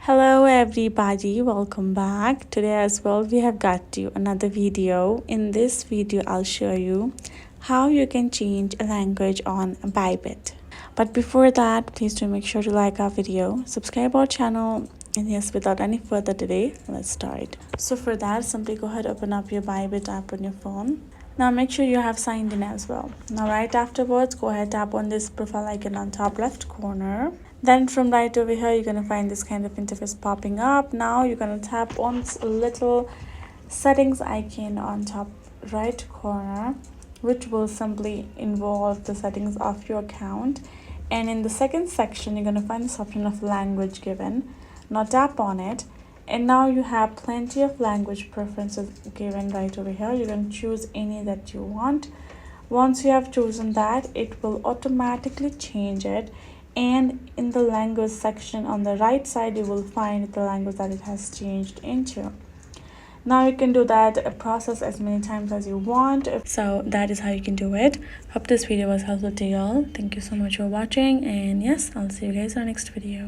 Hello everybody, welcome back. Today as well we have got you another video. In this video I'll show you how you can change a language on Bybit. But before that, please do make sure to like our video, subscribe our channel, and yes, without any further delay, let's start. So for that, simply go ahead, open up your Bybit app on your phone. Now make sure you have signed in as well. Now right afterwards, go ahead, tap on this profile icon on top left corner. Then from right over here, you're going to find this kind of interface popping up. Now you're going to tap on this little settings icon on top right corner, which will simply involve the settings of your account. And in the second section, you're going to find this option of language given. Now tap on it, and now you have plenty of language preferences given right over here. You can choose any that you want. Once you have chosen that, it will automatically change it, and in the language section on the right side you will find the language that it has changed into. Now you can do that process as many times as you want. So that is how you can do it. Hope this video was helpful to y'all. Thank you so much for watching, and yes, I'll see you guys in our next video.